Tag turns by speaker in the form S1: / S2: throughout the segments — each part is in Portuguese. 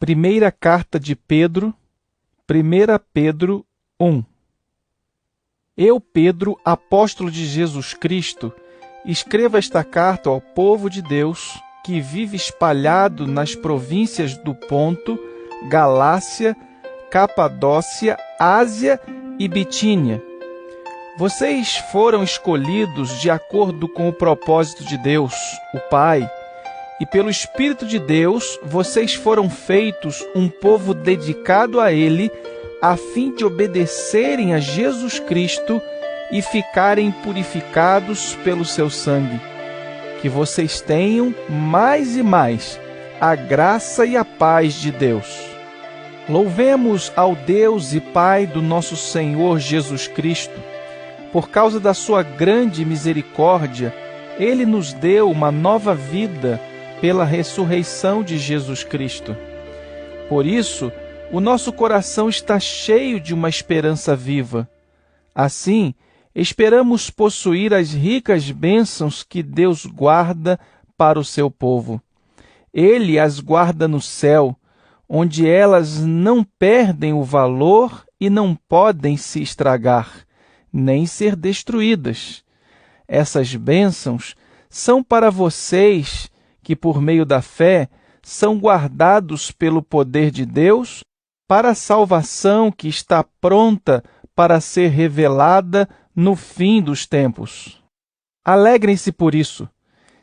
S1: Primeira carta de Pedro, 1 Pedro 1. Eu, Pedro, apóstolo de Jesus Cristo, escrevo esta carta ao povo de Deus que vive espalhado nas províncias do Ponto, Galácia, Capadócia, Ásia e Bitínia. Vocês foram escolhidos de acordo com o propósito de Deus, o Pai, e pelo Espírito de Deus vocês foram feitos um povo dedicado a Ele, a fim de obedecerem a Jesus Cristo e ficarem purificados pelo seu sangue. Que vocês tenham mais e mais a graça e a paz de Deus. Louvemos ao Deus e Pai do nosso Senhor Jesus Cristo. Por causa da sua grande misericórdia, Ele nos deu uma nova vida pela ressurreição de Jesus Cristo. Por isso, o nosso coração está cheio de uma esperança viva. Assim, esperamos possuir as ricas bênçãos que Deus guarda para o seu povo. Ele as guarda no céu, onde elas não perdem o valor e não podem se estragar, nem ser destruídas. Essas bênçãos são para vocês que, por meio da fé, são guardados pelo poder de Deus para a salvação que está pronta para ser revelada no fim dos tempos. Alegrem-se por isso,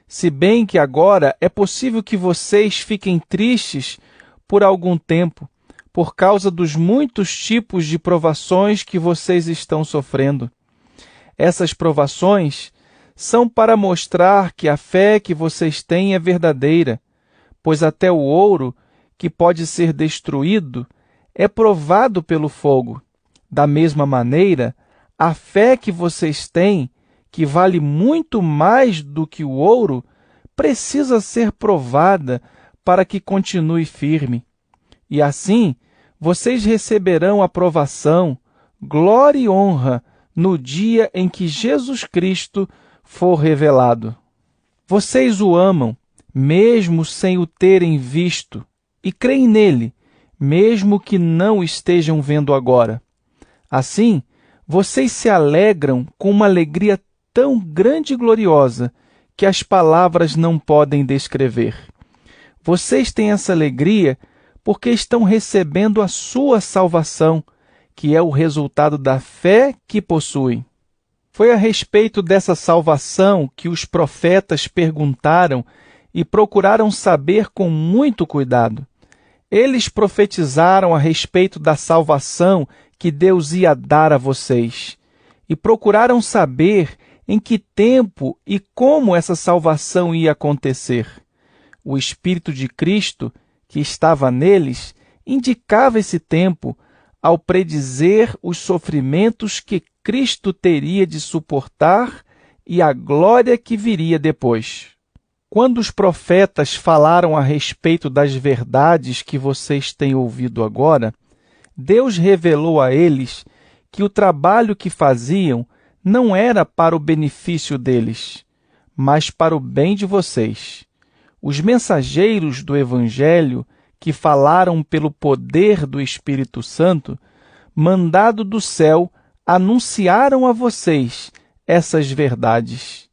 S1: se bem que agora é possível que vocês fiquem tristes por algum tempo, por causa dos muitos tipos de provações que vocês estão sofrendo. Essas provações são para mostrar que a fé que vocês têm é verdadeira, pois até o ouro, que pode ser destruído, é provado pelo fogo. Da mesma maneira, a fé que vocês têm, que vale muito mais do que o ouro, precisa ser provada para que continue firme. E assim, vocês receberão aprovação, glória e honra no dia em que Jesus Cristo for revelado. Vocês o amam, mesmo sem o terem visto, e creem nele, mesmo que não o estejam vendo agora. Assim, vocês se alegram com uma alegria tão grande e gloriosa que as palavras não podem descrever. Vocês têm essa alegria porque estão recebendo a sua salvação, que é o resultado da fé que possuem. Foi a respeito dessa salvação que os profetas perguntaram e procuraram saber com muito cuidado. Eles profetizaram a respeito da salvação que Deus ia dar a vocês e procuraram saber em que tempo e como essa salvação ia acontecer. O Espírito de Cristo, que estava neles, indicava esse tempo ao predizer os sofrimentos que Cristo teria de suportar e a glória que viria depois. Quando os profetas falaram a respeito das verdades que vocês têm ouvido agora, Deus revelou a eles que o trabalho que faziam não era para o benefício deles, mas para o bem de vocês. Os mensageiros do Evangelho, que falaram pelo poder do Espírito Santo, mandado do céu, anunciaram a vocês essas verdades.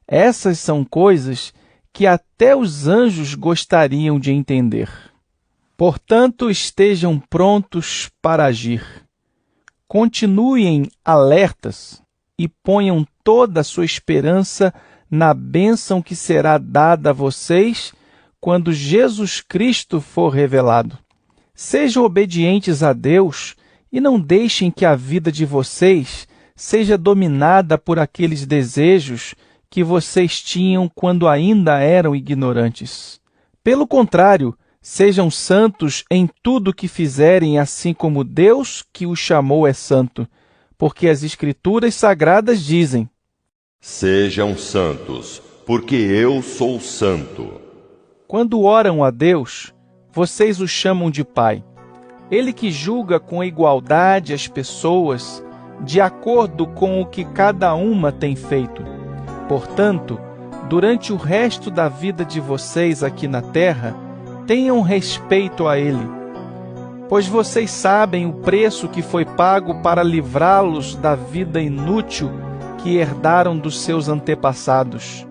S1: Essas são coisas que até os anjos gostariam de entender. Portanto, estejam prontos para agir. Continuem alertas e ponham toda a sua esperança na bênção que será dada a vocês quando Jesus Cristo for revelado. Sejam obedientes a Deus e não deixem que a vida de vocês seja dominada por aqueles desejos que vocês tinham quando ainda eram ignorantes. Pelo contrário, sejam santos em tudo que fizerem, assim como Deus que os chamou é santo, porque as Escrituras Sagradas dizem:
S2: Sejam santos, porque eu sou santo.
S1: Quando oram a Deus, vocês o chamam de Pai. Ele que julga com igualdade as pessoas, de acordo com o que cada uma tem feito. Portanto, durante o resto da vida de vocês aqui na terra, tenham respeito a ele, pois vocês sabem o preço que foi pago para livrá-los da vida inútil que herdaram dos seus antepassados.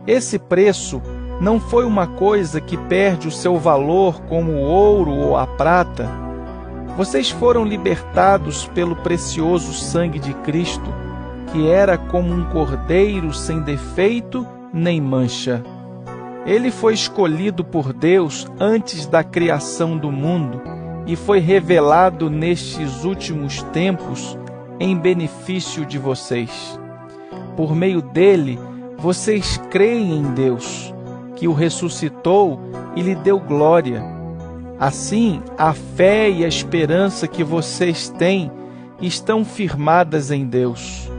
S1: Esse preço não foi uma coisa que perde o seu valor como o ouro ou a prata. Vocês foram libertados pelo precioso sangue de Cristo, que era como um cordeiro sem defeito nem mancha. Ele foi escolhido por Deus antes da criação do mundo e foi revelado nestes últimos tempos em benefício de vocês. Por meio dele, vocês creem em Deus, que o ressuscitou e lhe deu glória. Assim, a fé e a esperança que vocês têm estão firmadas em Deus.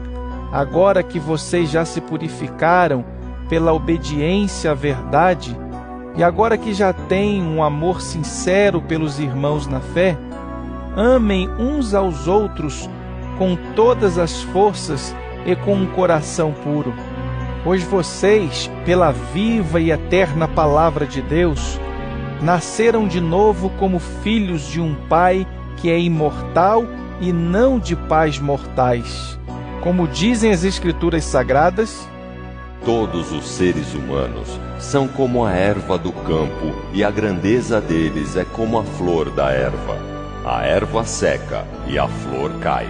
S1: Agora que vocês já se purificaram pela obediência à verdade, e agora que já têm um amor sincero pelos irmãos na fé, amem uns aos outros com todas as forças e com um coração puro. Pois vocês, pela viva e eterna palavra de Deus, nasceram de novo como filhos de um Pai que é imortal e não de pais mortais. Como dizem as Escrituras Sagradas:
S2: todos os seres humanos são como a erva do campo, e a grandeza deles é como a flor da erva. A erva seca e a flor cai,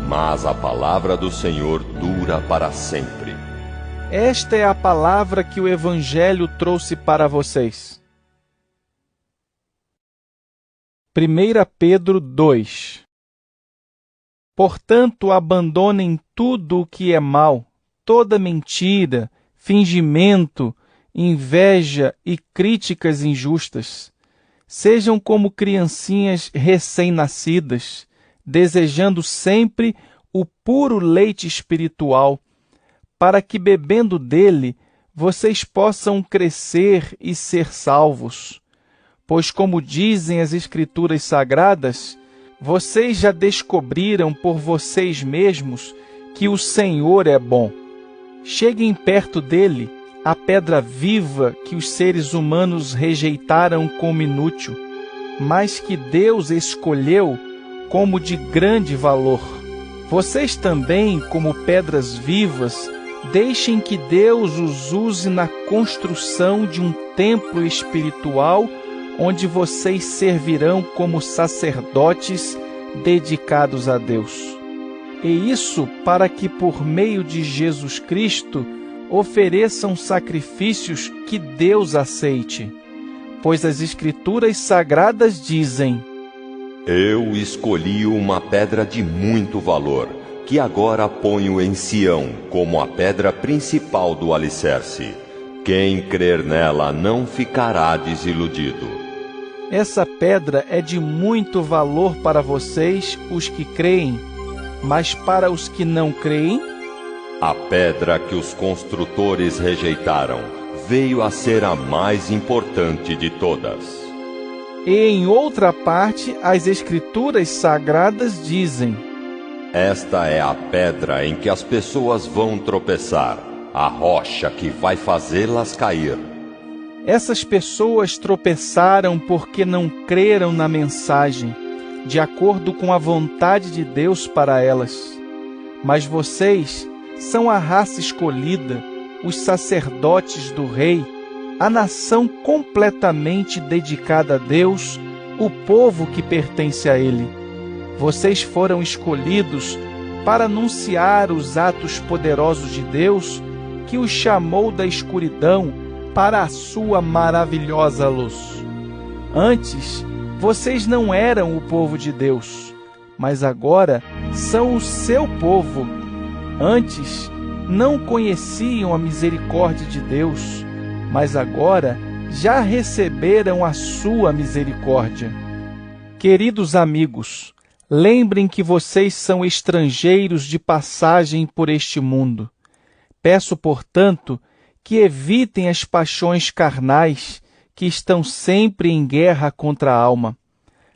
S2: mas a palavra do Senhor dura para sempre.
S1: Esta é a palavra que o Evangelho trouxe para vocês. 1 Pedro 2. Portanto, abandonem tudo o que é mal, toda mentira, fingimento, inveja e críticas injustas. Sejam como criancinhas recém-nascidas, desejando sempre o puro leite espiritual, para que, bebendo dele, vocês possam crescer e ser salvos. Pois, como dizem as Escrituras Sagradas, vocês já descobriram por vocês mesmos que o Senhor é bom. Cheguem perto dele, a pedra viva que os seres humanos rejeitaram como inútil, mas que Deus escolheu como de grande valor. Vocês também, como pedras vivas, deixem que Deus os use na construção de um templo espiritual, onde vocês servirão como sacerdotes dedicados a Deus. E isso para que, por meio de Jesus Cristo, ofereçam sacrifícios que Deus aceite. Pois as Escrituras Sagradas dizem:
S2: eu escolhi uma pedra de muito valor, que agora ponho em Sião como a pedra principal do alicerce. Quem crer nela não ficará desiludido.
S1: Essa pedra é de muito valor para vocês, os que creem, mas para os que não creem,
S2: a pedra que os construtores rejeitaram veio a ser a mais importante de todas.
S1: E em outra parte, as Escrituras Sagradas dizem:
S2: esta é a pedra em que as pessoas vão tropeçar, a rocha que vai fazê-las cair.
S1: Essas pessoas tropeçaram porque não creram na mensagem, de acordo com a vontade de Deus para elas. Mas vocês são a raça escolhida, os sacerdotes do Rei, a nação completamente dedicada a Deus, o povo que pertence a Ele. Vocês foram escolhidos para anunciar os atos poderosos de Deus, que os chamou da escuridão para a sua maravilhosa luz. Antes, vocês não eram o povo de Deus, mas agora são o seu povo. Antes, não conheciam a misericórdia de Deus, mas agora já receberam a sua misericórdia. Queridos amigos, lembrem que vocês são estrangeiros de passagem por este mundo. Peço, portanto, que evitem as paixões carnais que estão sempre em guerra contra a alma.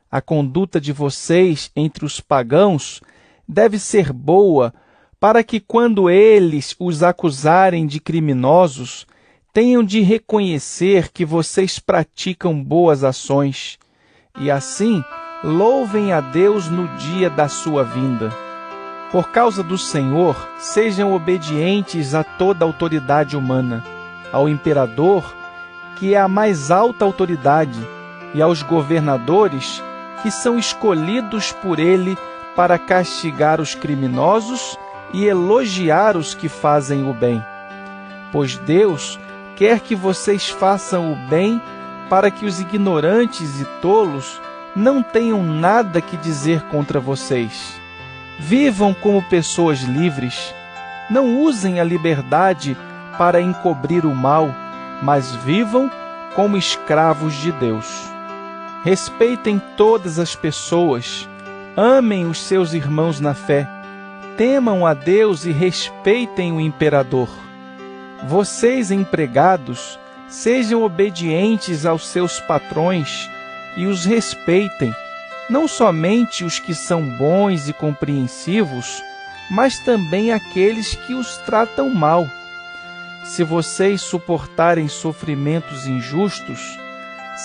S1: A conduta de vocês entre os pagãos deve ser boa, para que, quando eles os acusarem de criminosos, tenham de reconhecer que vocês praticam boas ações, e assim louvem a Deus no dia da sua vinda. Por causa do Senhor, sejam obedientes a toda autoridade humana, ao imperador, que é a mais alta autoridade, e aos governadores, que são escolhidos por ele para castigar os criminosos e elogiar os que fazem o bem. Pois Deus quer que vocês façam o bem para que os ignorantes e tolos não tenham nada que dizer contra vocês. Vivam como pessoas livres. Não usem a liberdade para encobrir o mal, mas vivam como escravos de Deus. Respeitem todas as pessoas. Amem os seus irmãos na fé. Temam a Deus e respeitem o imperador. Vocês, empregados, sejam obedientes aos seus patrões e os respeitem, não somente os que são bons e compreensivos, mas também aqueles que os tratam mal. Se vocês suportarem sofrimentos injustos,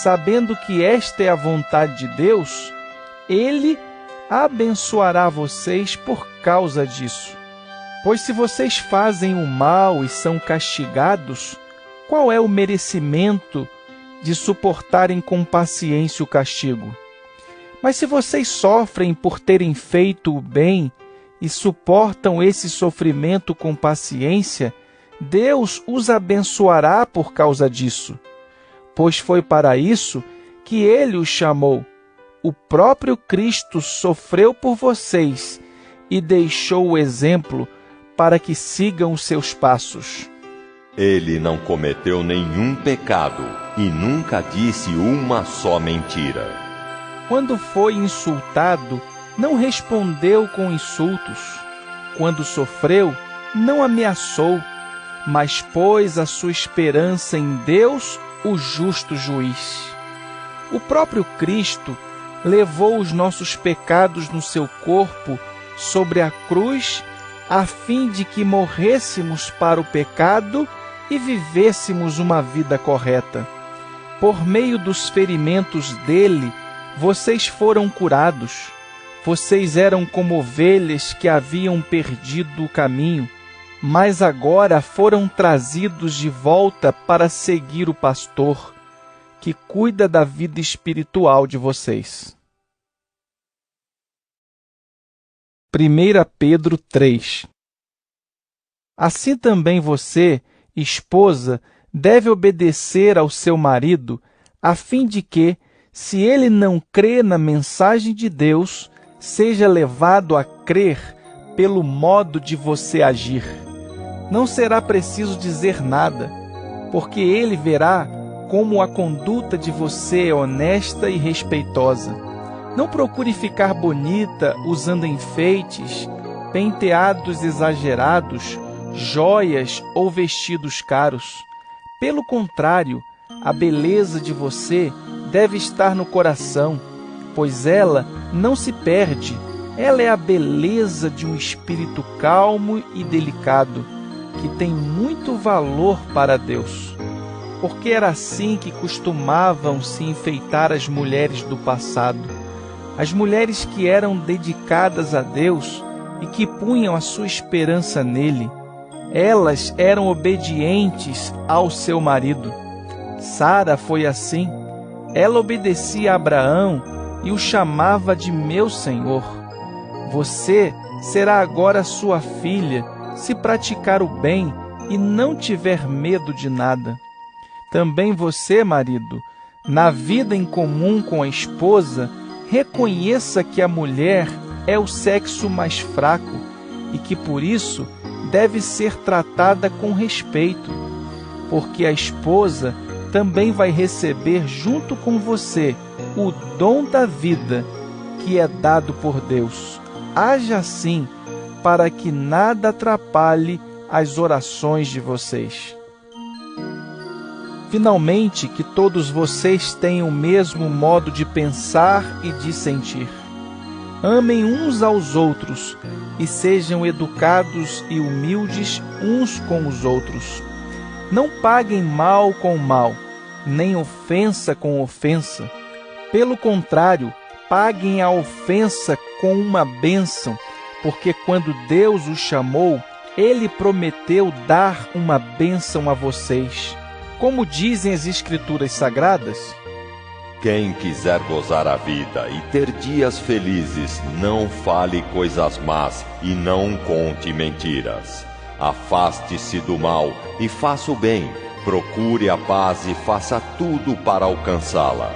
S1: sabendo que esta é a vontade de Deus, Ele abençoará vocês por causa disso. Pois se vocês fazem o mal e são castigados, qual é o merecimento de suportarem com paciência o castigo? Mas se vocês sofrem por terem feito o bem e suportam esse sofrimento com paciência, Deus os abençoará por causa disso. Pois foi para isso que Ele os chamou. O próprio Cristo sofreu por vocês e deixou o exemplo para que sigam os seus passos.
S2: Ele não cometeu nenhum pecado e nunca disse uma só mentira.
S1: Quando foi insultado, não respondeu com insultos. Quando sofreu, não ameaçou, mas pôs a sua esperança em Deus, o justo juiz. O próprio Cristo levou os nossos pecados no seu corpo sobre a cruz, a fim de que morrêssemos para o pecado e vivêssemos uma vida correta. Por meio dos ferimentos dele, vocês foram curados. Vocês eram como ovelhas que haviam perdido o caminho, mas agora foram trazidos de volta para seguir o pastor, que cuida da vida espiritual de vocês. 1 Pedro 3. Assim também você, esposa, deve obedecer ao seu marido, a fim de que, se ele não crê na mensagem de Deus, seja levado a crer pelo modo de você agir. Não será preciso dizer nada, porque ele verá como a conduta de você é honesta e respeitosa. Não procure ficar bonita usando enfeites, penteados exagerados, joias ou vestidos caros. Pelo contrário, a beleza de você deve estar no coração, pois ela não se perde. Ela é a beleza de um espírito calmo e delicado, que tem muito valor para Deus. Porque era assim que costumavam se enfeitar as mulheres do passado. As mulheres que eram dedicadas a Deus e que punham a sua esperança nele. Elas eram obedientes ao seu marido. Sara foi assim. Ela obedecia a Abraão e o chamava de meu senhor. Você será agora sua filha, se praticar o bem e não tiver medo de nada. Também você, marido, na vida em comum com a esposa, reconheça que a mulher é o sexo mais fraco e que, por isso, deve ser tratada com respeito, porque a esposa também vai receber junto com você o dom da vida que é dado por Deus. Haja assim, para que nada atrapalhe as orações de vocês. Finalmente, que todos vocês tenham o mesmo modo de pensar e de sentir. Amem uns aos outros e sejam educados e humildes uns com os outros. Não paguem mal com mal, nem ofensa com ofensa. Pelo contrário, paguem a ofensa com uma bênção, porque quando Deus os chamou, Ele prometeu dar uma bênção a vocês. Como dizem as Escrituras Sagradas:
S2: quem quiser gozar a vida e ter dias felizes, não fale coisas más e não conte mentiras. Afaste-se do mal e faça o bem, procure a paz e faça tudo para alcançá-la.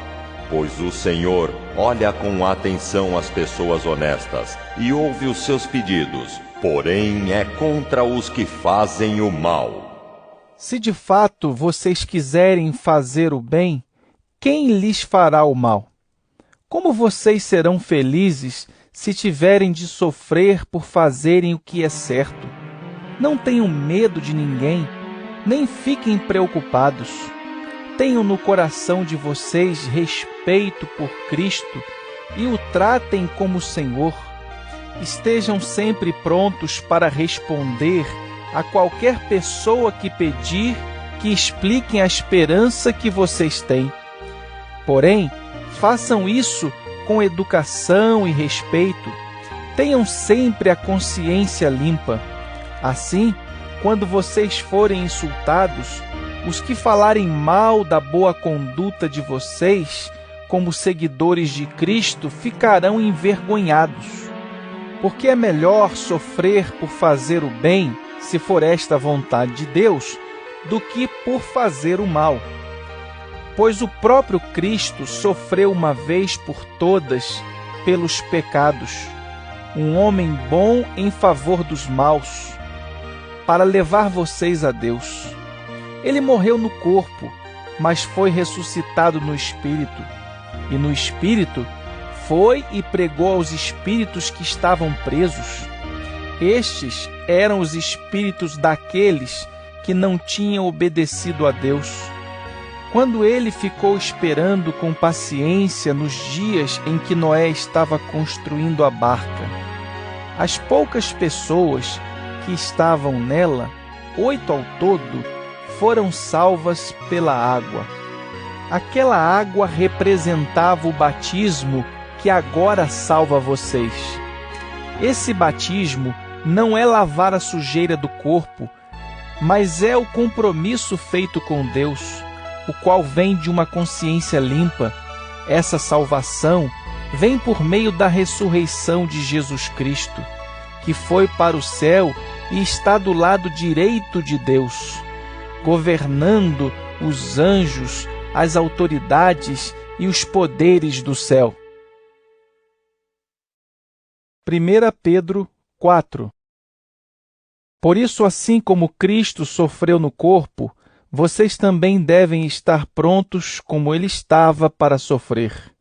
S2: Pois o Senhor olha com atenção as pessoas honestas e ouve os seus pedidos, porém é contra os que fazem o mal.
S1: Se de fato vocês quiserem fazer o bem, quem lhes fará o mal? Como vocês serão felizes se tiverem de sofrer por fazerem o que é certo? Não tenham medo de ninguém, nem fiquem preocupados. Tenham no coração de vocês respeito por Cristo e o tratem como Senhor. Estejam sempre prontos para responder a qualquer pessoa que pedir que expliquem a esperança que vocês têm. Porém, façam isso com educação e respeito. Tenham sempre a consciência limpa. Assim, quando vocês forem insultados, os que falarem mal da boa conduta de vocês, como seguidores de Cristo, ficarão envergonhados. Porque é melhor sofrer por fazer o bem, se for esta a vontade de Deus, do que por fazer o mal. Pois o próprio Cristo sofreu uma vez por todas pelos pecados, um homem bom em favor dos maus, para levar vocês a Deus. Ele morreu no corpo, mas foi ressuscitado no Espírito. E no Espírito foi e pregou aos espíritos que estavam presos. Estes eram os espíritos daqueles que não tinham obedecido a Deus. Quando ele ficou esperando com paciência nos dias em que Noé estava construindo a barca, as poucas pessoas que estavam nela, 8 ao todo, foram salvas pela água. Aquela água representava o batismo que agora salva vocês. Esse batismo não é lavar a sujeira do corpo, mas é o compromisso feito com Deus, o qual vem de uma consciência limpa. Essa salvação vem por meio da ressurreição de Jesus Cristo, que foi para o céu e está do lado direito de Deus, governando os anjos, as autoridades e os poderes do céu. 1 Pedro 4. Por isso, assim como Cristo sofreu no corpo, vocês também devem estar prontos como ele estava para sofrer.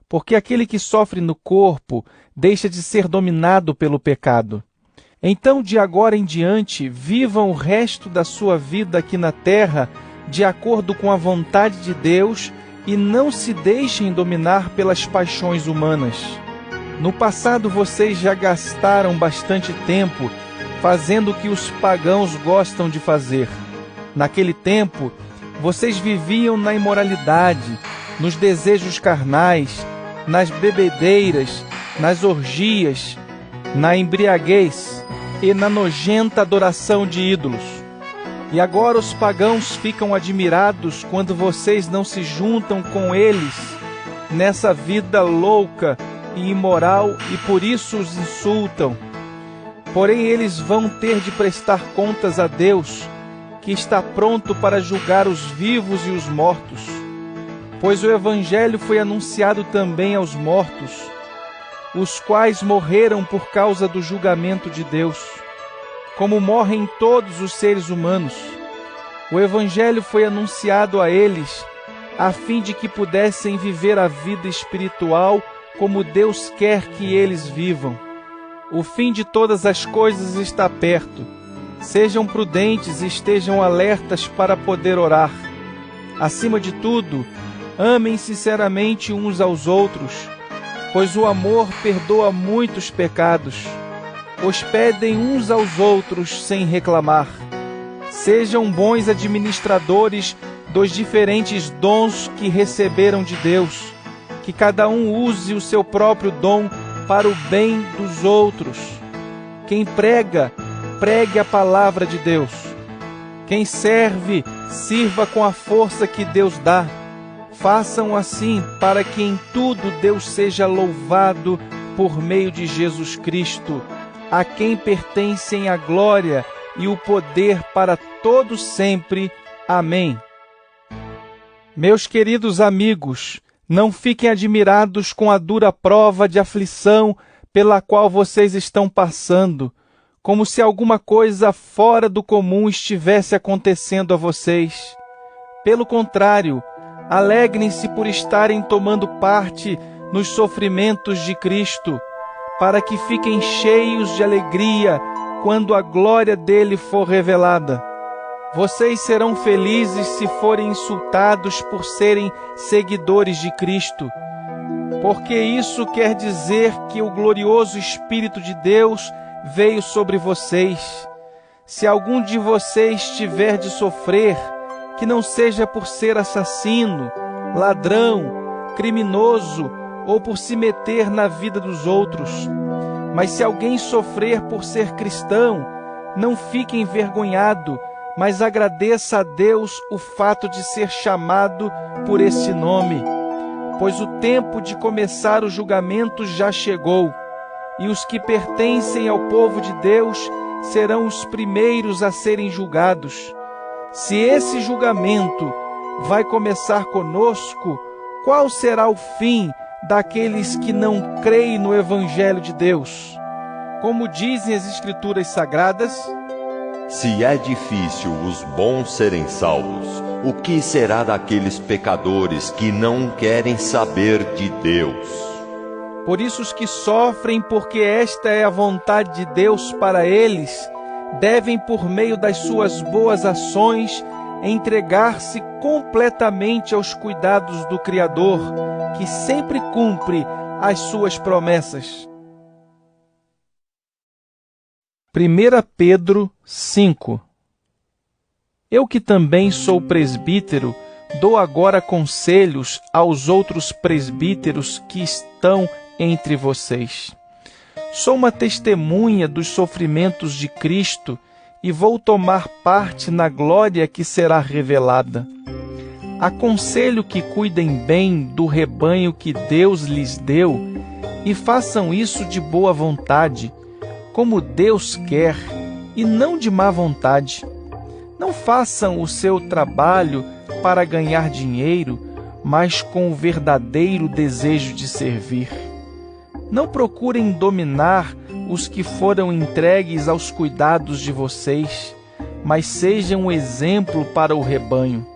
S1: Porque aquele que sofre no corpo deixa de ser dominado pelo pecado. Então, de agora em diante, vivam o resto da sua vida aqui na terra de acordo com a vontade de Deus e não se deixem dominar pelas paixões humanas. No passado, vocês já gastaram bastante tempo fazendo o que os pagãos gostam de fazer. Naquele tempo, vocês viviam na imoralidade, nos desejos carnais, nas bebedeiras, nas orgias, na embriaguez e na nojenta adoração de ídolos. E agora os pagãos ficam admirados quando vocês não se juntam com eles nessa vida louca e imoral e por isso os insultam. Porém, eles vão ter de prestar contas a Deus, que está pronto para julgar os vivos e os mortos. Pois o Evangelho foi anunciado também aos mortos, os quais morreram por causa do julgamento de Deus, como morrem todos os seres humanos. O Evangelho foi anunciado a eles, a fim de que pudessem viver a vida espiritual como Deus quer que eles vivam. O fim de todas as coisas está perto. Sejam prudentes e estejam alertas para poder orar. Acima de tudo, amem sinceramente uns aos outros, pois o amor perdoa muitos pecados. Hospedem uns aos outros sem reclamar. Sejam bons administradores dos diferentes dons que receberam de Deus. Que cada um use o seu próprio dom para o bem dos outros. Quem prega, pregue a palavra de Deus. Quem serve, sirva com a força que Deus dá. Façam assim para que em tudo Deus seja louvado por meio de Jesus Cristo, a quem pertencem a glória e o poder para todo sempre. Amém. Meus queridos amigos, não fiquem admirados com a dura prova de aflição pela qual vocês estão passando, como se alguma coisa fora do comum estivesse acontecendo a vocês. Pelo contrário, alegrem-se por estarem tomando parte nos sofrimentos de Cristo, para que fiquem cheios de alegria quando a glória dele for revelada. Vocês serão felizes se forem insultados por serem seguidores de Cristo, porque isso quer dizer que o glorioso Espírito de Deus veio sobre vocês. Se algum de vocês tiver de sofrer, que não seja por ser assassino, ladrão, criminoso ou por se meter na vida dos outros. Mas se alguém sofrer por ser cristão, não fique envergonhado, mas agradeça a Deus o fato de ser chamado por esse nome. Pois o tempo de começar o julgamento já chegou, e os que pertencem ao povo de Deus serão os primeiros a serem julgados. Se esse julgamento vai começar conosco, qual será o fim daqueles que não creem no Evangelho de Deus? Como dizem as Escrituras Sagradas:
S2: se é difícil os bons serem salvos, o que será daqueles pecadores que não querem saber de Deus?
S1: Por isso os que sofrem, porque esta é a vontade de Deus para eles, devem, por meio das suas boas ações, entregar-se completamente aos cuidados do Criador, que sempre cumpre as suas promessas. 1 Pedro 5. Eu que também sou presbítero, dou agora conselhos aos outros presbíteros que estão entre vocês. Sou uma testemunha dos sofrimentos de Cristo e vou tomar parte na glória que será revelada. Aconselho que cuidem bem do rebanho que Deus lhes deu e façam isso de boa vontade, como Deus quer, e não de má vontade. Não façam o seu trabalho para ganhar dinheiro, mas com o verdadeiro desejo de servir. Não procurem dominar os que foram entregues aos cuidados de vocês, mas sejam um exemplo para o rebanho.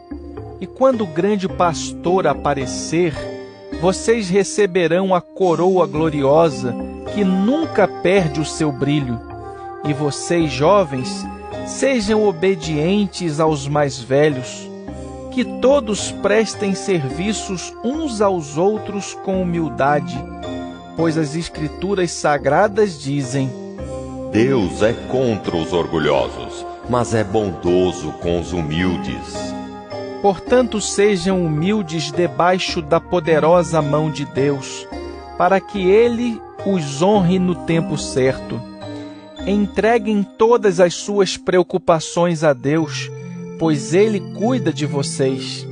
S1: E quando o grande pastor aparecer, vocês receberão a coroa gloriosa que nunca perde o seu brilho. E vocês, jovens, sejam obedientes aos mais velhos. Que todos prestem serviços uns aos outros com humildade, pois as Escrituras Sagradas dizem:
S2: Deus é contra os orgulhosos, mas é bondoso com os humildes.
S1: Portanto, sejam humildes debaixo da poderosa mão de Deus, para que Ele os honre no tempo certo. Entreguem todas as suas preocupações a Deus, pois Ele cuida de vocês.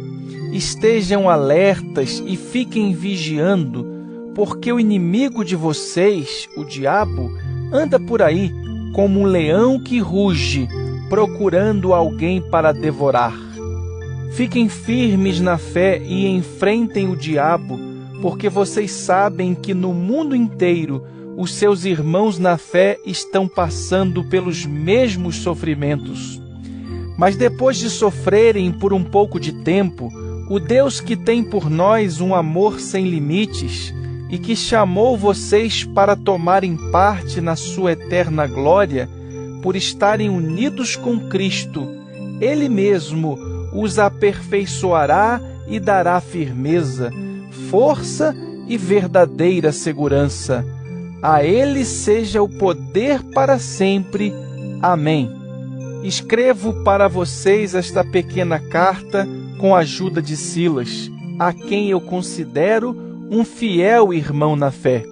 S1: Estejam alertas e fiquem vigiando, porque o inimigo de vocês, o diabo, anda por aí como um leão que ruge, procurando alguém para devorar. Fiquem firmes na fé e enfrentem o diabo, porque vocês sabem que no mundo inteiro os seus irmãos na fé estão passando pelos mesmos sofrimentos. Mas depois de sofrerem por um pouco de tempo, o Deus que tem por nós um amor sem limites e que chamou vocês para tomarem parte na sua eterna glória, por estarem unidos com Cristo, Ele mesmo os aperfeiçoará e dará firmeza, força e verdadeira segurança. A Ele seja o poder para sempre. Amém. Escrevo para vocês esta pequena carta com a ajuda de Silas, a quem eu considero um fiel irmão na fé.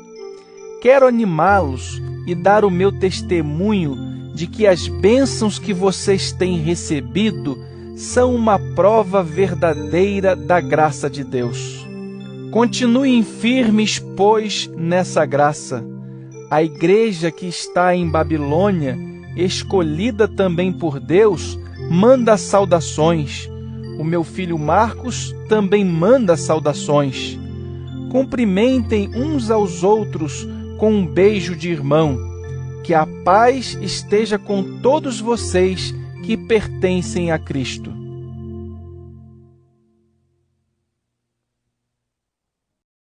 S1: Quero animá-los e dar o meu testemunho de que as bênçãos que vocês têm recebido são uma prova verdadeira da graça de Deus. Continuem firmes, pois, nessa graça. A igreja que está em Babilônia, escolhida também por Deus, manda saudações. O meu filho Marcos também manda saudações. Cumprimentem uns aos outros com um beijo de irmão. Que a paz esteja com todos vocês que pertencem a Cristo.